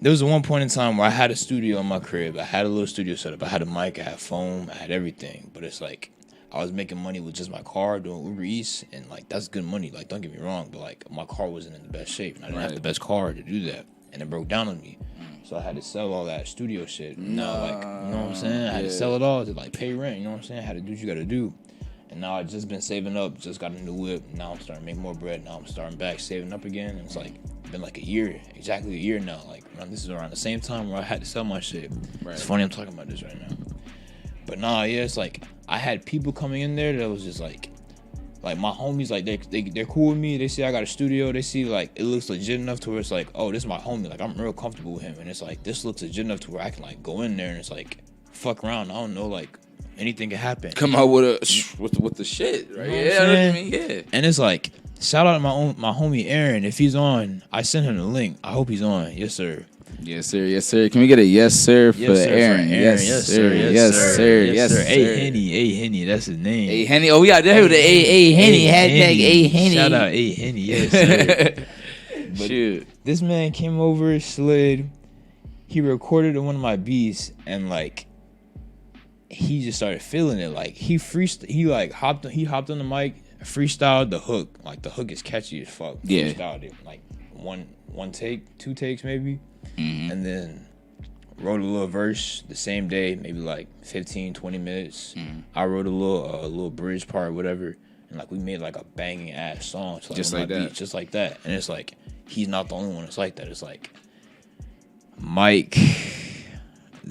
there was one point in time where I had a studio in my crib. I had a little studio set up. I had a mic, I had foam, I had everything. But it's like I was making money with just my car doing Uber Eats, and like that's good money. Like don't get me wrong, but like my car wasn't in the best shape, and I didn't have the best car to do that, and it broke down on me. So I had to sell all that studio shit. Now like you know what I'm saying? I had to sell it all to like pay rent. You know what I'm saying? I had to do what you got to do. And now I just been saving up, just got a new whip. Now I'm starting to make more bread. Now I'm starting back saving up again. And it's like been like a year, exactly a year now. Like this is around the same time where I had to sell my shit. Right. It's funny I'm talking about this right now. But nah, yeah, it's like I had people coming in there that was just like my homies, like they're cool with me. They see I got a studio. They see like it looks legit enough to where it's like, oh, this is my homie. Like I'm real comfortable with him. And it's like this looks legit enough to where I can like go in there and it's like fuck around. I don't know, like anything can happen. Come out with the shit, right? You know what I mean? Yeah. And it's like, shout out to my homie Aaron. If he's on, I sent him the link. I hope he's on. Yes, sir. Yes, sir. Yes, sir. Can we get a yes, sir, for Aaron? Yes, sir. Yes, sir. Yes, sir. A Henny. That's his name. A Henny. Oh, yeah. There with the A Henny. Hashtag A Henny. Shout out A Henny. Yes, sir. Shoot. This man came over, slid. He recorded one of my beats, and like, he just started feeling it. Like he hopped on the mic, freestyled the hook. Like the hook is catchy as fuck. Yeah. Freestyled it like one take, 2 takes maybe. Mm-hmm. And then wrote a little verse the same day, maybe like 15, 20 minutes. Mm-hmm. I wrote a little bridge part, whatever. And like we made like a banging ass song. So, like, just like that. Beats, just like that. And it's like he's not the only one that's like that. It's like Mike,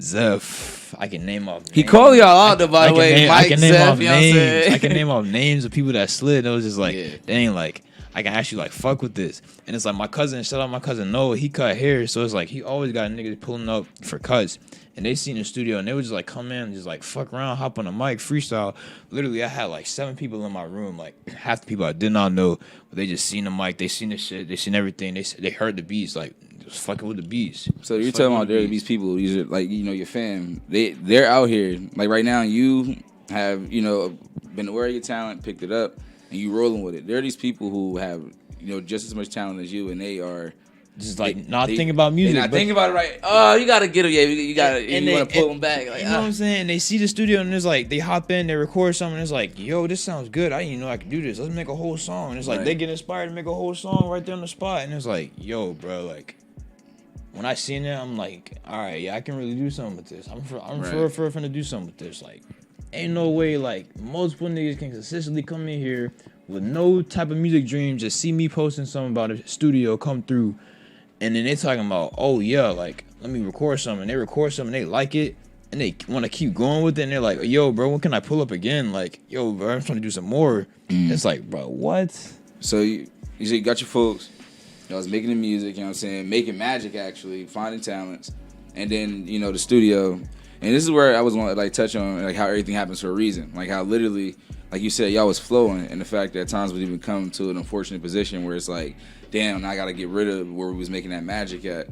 Zeph. I can name off names. He called y'all out though, by the way. Mike, I can name Zeph, off names. I can name off names of people that slid. It was just like, dang, like I can actually like fuck with this. And it's like my cousin, shout out my cousin Noah, he cut hair, so it's like he always got niggas pulling up for cuts. And they seen the studio and they would just like come in and just like fuck around, hop on the mic, freestyle. Literally, I had like 7 people in my room, like half the people I did not know, but they just seen the mic, they seen the shit, they seen everything, they heard the beats, like just fucking with the beats. So you're talking about these people, these are like, you know, your fam. They're out here. Like right now, you have, you know, been aware of your talent, picked it up, and you rolling with it. There are these people who have, you know, just as much talent as you, and they are just like not thinking about music. They're not thinking about it right. Oh, you gotta get them. Yeah, you gotta. You want to pull them back. Like, you know what I'm saying? They see the studio and it's like they hop in, they record something. And it's like, yo, this sounds good. I didn't even know I could do this. Let's make a whole song. And it's like they get inspired to make a whole song right there on the spot. And it's like, yo, bro, like when I seen it, I'm like, all right, yeah, I can really do something with this. I'm finna do something with this. Like, ain't no way like multiple niggas can consistently come in here with no type of music dream, just see me posting something about a studio, come through. And then they talking about, oh yeah, like let me record something. And they record something, they like it, and they want to keep going with it. And they're like, yo, bro, when can I pull up again? Like, yo, bro, I'm trying to do some more. It's like, bro, what? So you say you got your folks, you know, I was making the music, you know what I'm saying, making magic actually, finding talents, and then you know the studio. And this is where I was want to like touch on like how everything happens for a reason, like how literally, like you said, y'all was flowing, and the fact that at times we even come to an unfortunate position where it's like, damn, I gotta get rid of where we was making that magic at,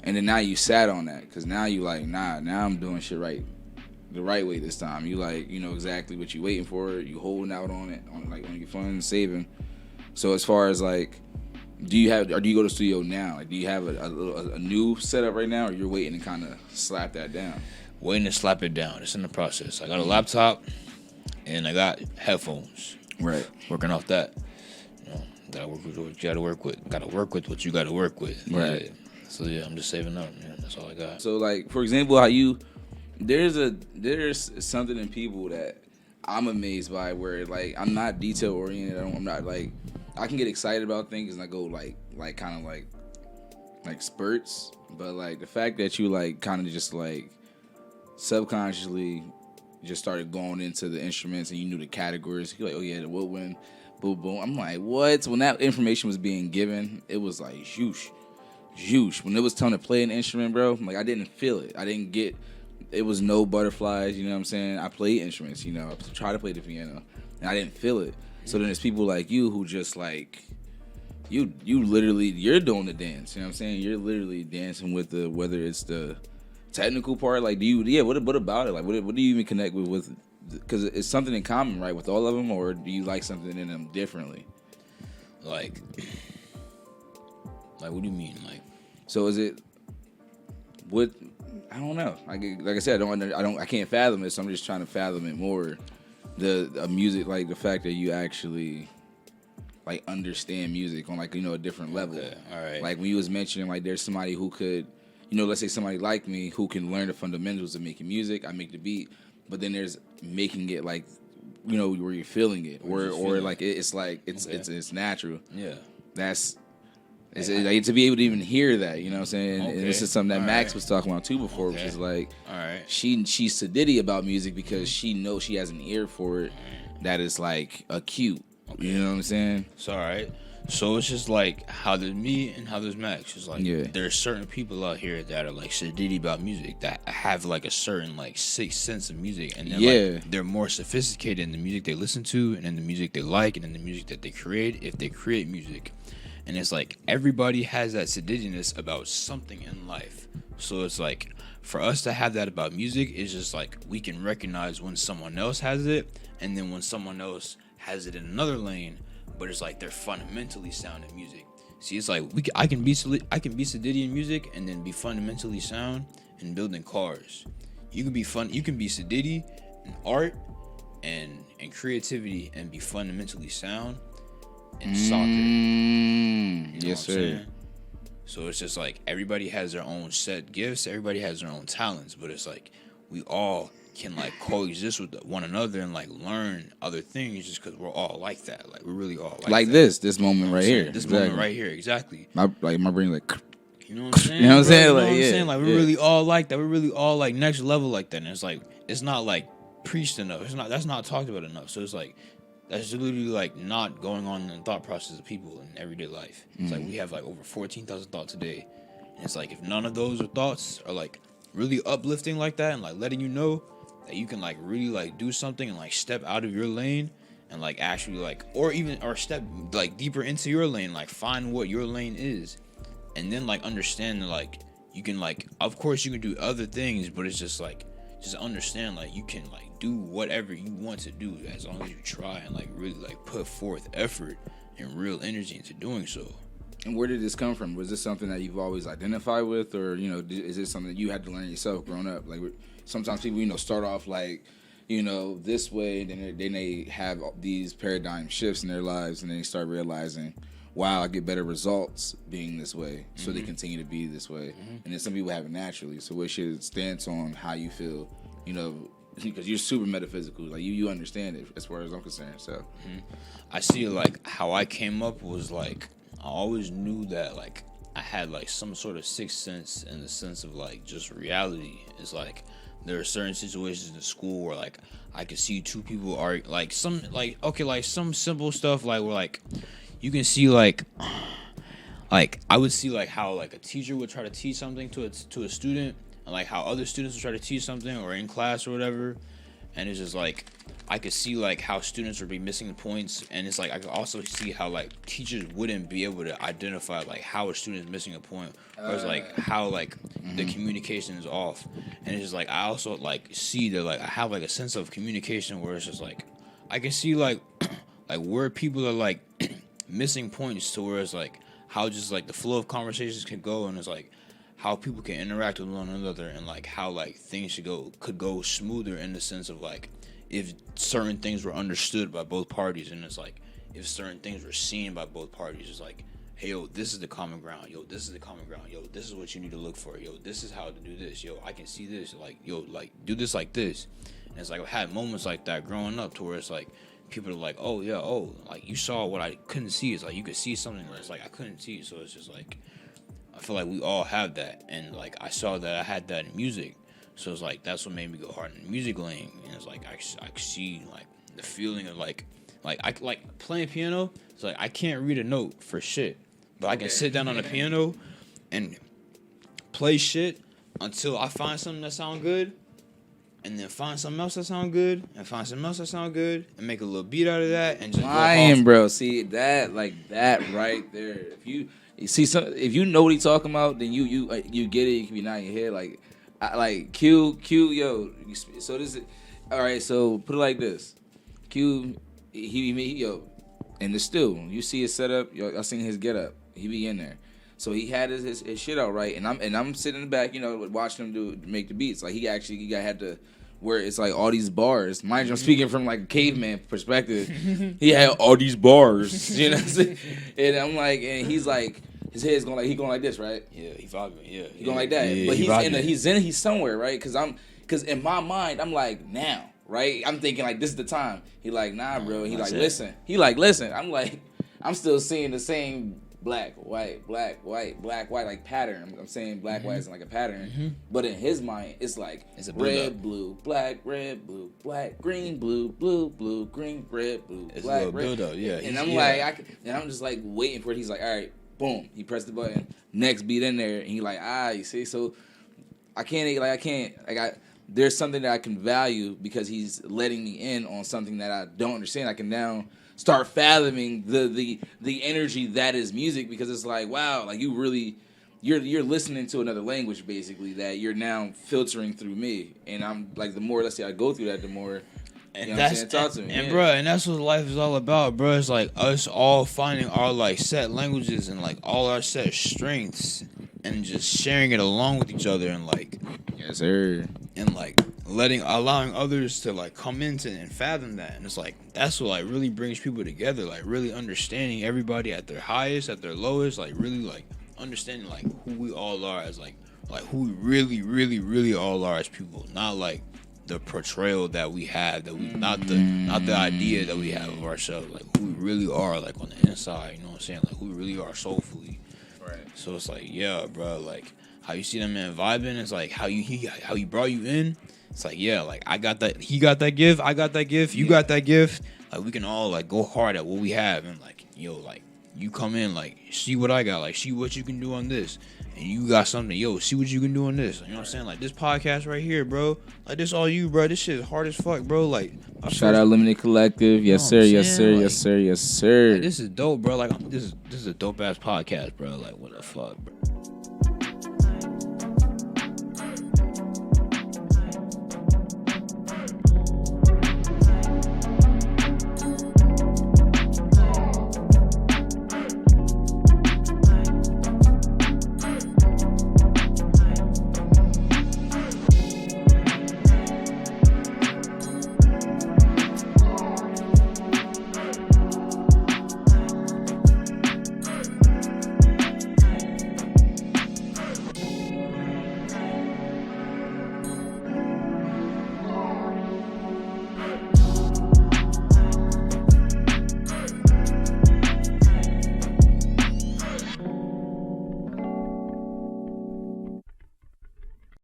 and then now you sat on that because now you like, nah, now I'm doing shit right, the right way this time. You like, you know exactly what you waiting for. You holding out on it, on your funds, saving. So as far as like, do you go to the studio now? Like, do you have a new setup right now, or you're waiting to kind of slap that down? Waiting to slap it down. It's in the process. I got a laptop and I got headphones. Right. Working off that. Gotta work with what you gotta work with. Gotta work with what you gotta work with. Right. Yeah. So yeah, I'm just saving up, man. That's all I got. So like, for example, how there's something in people that I'm amazed by where like I'm not detail oriented. I'm not like, I can get excited about things and I go like kind of like spurts. But like the fact that you like kind of just like subconsciously just started going into the instruments and you knew the categories. You're like, oh yeah, the woodwind. Boom, boom. I'm like, what? When that information was being given, it was like, zhoosh. When it was time to play an instrument, bro, like, I didn't feel it. I didn't get, it was no butterflies, you know what I'm saying? I played instruments, you know, I tried to play the piano, and I didn't feel it. So then there's people like you who just like, you literally, you're doing the dance, you know what I'm saying? You're literally dancing with whether it's the technical part, like, what about it? Like, what do you even connect with because it's something in common, right, with all of them, or do you like something in them differently? Like what do you mean? Like, so is it what I don't know. Like I said, I can't fathom it. So I'm just trying to fathom it more. The music, like the fact that you actually like understand music on like a different level. Okay, all right. Like when you was mentioning like there's somebody who could, let's say somebody like me who can learn the fundamentals of making music. I make the beat, but then there's making it like where you're feeling it, or like it's like it's natural. Yeah. It's like, to be able to even hear that, you know what I'm saying? Okay. And this is something that All Max right. was talking about too before, Okay. which is like, all right, she's sedity about music because she knows she has an ear for it that is like acute. Okay. You know what I'm saying? it's all right. So it's just like how there's me and how there's Max. It's like there's certain people out here that are like sedity about music, that have like a certain like sixth sense of music, and then like, they're more sophisticated in the music they listen to, and in the music they like, and in the music that they create if they create music. And it's like everybody has that sedityness about something in life. So it's like for us to have that about music, it's just like we can recognize when someone else has it, and then when someone else has it in another lane, but it's like they're fundamentally sound in music. See, it's like I can be sedity in music and then be fundamentally sound in building cars. You can be sedity in art and creativity and be fundamentally sound in soccer. You know Yes, what I'm sir. saying? So it's just like everybody has their own set gifts, everybody has their own talents, but it's like we all can like coexist with one another and like learn other things just because we're all like that. Like we're really all like that. this moment right here. This moment right here, exactly. My brain like. You know what I'm saying? You know what I'm saying? Bro? Like, you know what I'm yeah, saying? Like we're really all like that. We're really all like next level like that. And it's like it's not like preached enough. That's not talked about enough. So it's like that's literally like not going on in the thought process of people in everyday life. It's like we have like over 14,000 thoughts a day. And it's like if none of those thoughts are like really uplifting like that and like letting you know that you can like really like do something and like step out of your lane and like actually like or step like deeper into your lane, like find what your lane is, and then like understand that like you can like of course you can do other things, but it's just like just understand like you can like do whatever you want to do as long as you try and like really like put forth effort and real energy into doing so. And where did this come from? Was this something that you've always identified with, or is this something that you had to learn yourself growing up? Like sometimes people start off like this way, then they have these paradigm shifts in their lives, and then they start realizing, wow, I get better results being this way, so they continue to be this way. And then some people have it naturally. So what's your stance on how you feel, because you're super metaphysical, like you understand it as far as I'm concerned. So I see like how I came up was like I always knew that like I had like some sort of sixth sense in the sense of like just reality. It's like there are certain situations in school where like I could see two people are like some simple stuff like where like you can see like I would see like how like a teacher would try to teach something to a student, and like how other students would try to teach something or in class or whatever, and it's just like I could see like how students would be missing the points, and it's like I could also see how like teachers wouldn't be able to identify like how a student is missing a point, or it's like how like the communication is off, and it's just like I also like see that like I have like a sense of communication where it's just like I can see like like where people are like missing points to where it's like how just like the flow of conversations can go, and it's like how people can interact with one another, and like how like things could go smoother in the sense of like if certain things were understood by both parties, and it's like if certain things were seen by both parties, it's like, hey, yo, this is the common ground, yo, this is the common ground, yo, this is what you need to look for, yo, this is how to do this, yo, I can see this, like, yo, like, do this like this. And it's like I've had moments like that growing up to where it's like people are like, oh yeah, oh, like you saw what I couldn't see. It's like you could see something where it's like I couldn't see. So it's just like I feel like we all have that, and like I saw that I had that in music. So it's like that's what made me go hard in the music lane. And it's like I see like the feeling of like I like playing piano. It's like I can't read a note for shit, but I can sit down on the piano and play shit until I find something that sounds good, and then find something else that sounds good, and find something else that sounds good, and make a little beat out of that, and just go off. bro. See that right there. If you know what he's talking about, then you get it. You can be not in your head like Q, yo. So this is all right. So put it like this: Q, he yo, in the stew. You see his setup. Yo, I seen his get up. He be in there. So he had his shit out right, and I'm sitting in the back, watching him make the beats. Like he had to where it's like all these bars. Mind you, I'm speaking from like a caveman perspective. He had all these bars, you know what I'm saying? And I'm like, and he's like, his head's going like this, right? Yeah, he vibing. Yeah, he going like that. Yeah, but he's somewhere, right? Because in my mind, I'm like, now, right? I'm thinking like this is the time. He like, nah, bro. He like, listen. He like, listen. I'm like, I'm still seeing the same black, white, like pattern. I'm saying black, white is like a pattern. But in his mind, it's like it's red, blue, black, green, blue, green, red, blue, it's black, a little build up, yeah. And I'm like, I'm just like waiting for it. He's like, all right, boom. He pressed the button. Next beat in there, and he like, you see. So there's something that I can value because he's letting me in on something that I don't understand. I can now start fathoming the energy that is music, because it's like, wow, like you're listening to another language basically that you're now filtering through me, and I'm like, the more, let's say, I go through that, the more, and that's talk to me. And bro, and that's what life is all about, bro. It's like us all finding our like set languages and like all our set strengths and just sharing it along with each other, and like, yes sir, and like allowing others to like come into and fathom that. And it's like, that's what like really brings people together, like really understanding everybody at their highest, at their lowest, like really like understanding like who we all are as like who we really all are as people, not like the portrayal that we have, that we not the idea that we have of ourselves, like who we really are, like on the inside, you know what I'm saying, like who we really are soulfully. Right. So it's like, yeah, bro, like how you see that man vibing, it's like how he brought you in. It's like, yeah, like I got that, he got that gift, I got that gift, you got that gift. Like we can all like go hard at what we have, and like, yo, like you come in, like see what I got, like see what you can do on this, and you got something, yo, see what you can do on this. You know what I'm saying? Like this podcast right here, bro. Like this all you, bro. This shit is hard as fuck, bro. Like shout out Limited Collective, yes sir, yes sir, yes sir, yes sir. Like, this is dope, bro. Like this is a dope ass podcast, bro. Like what the fuck, bro.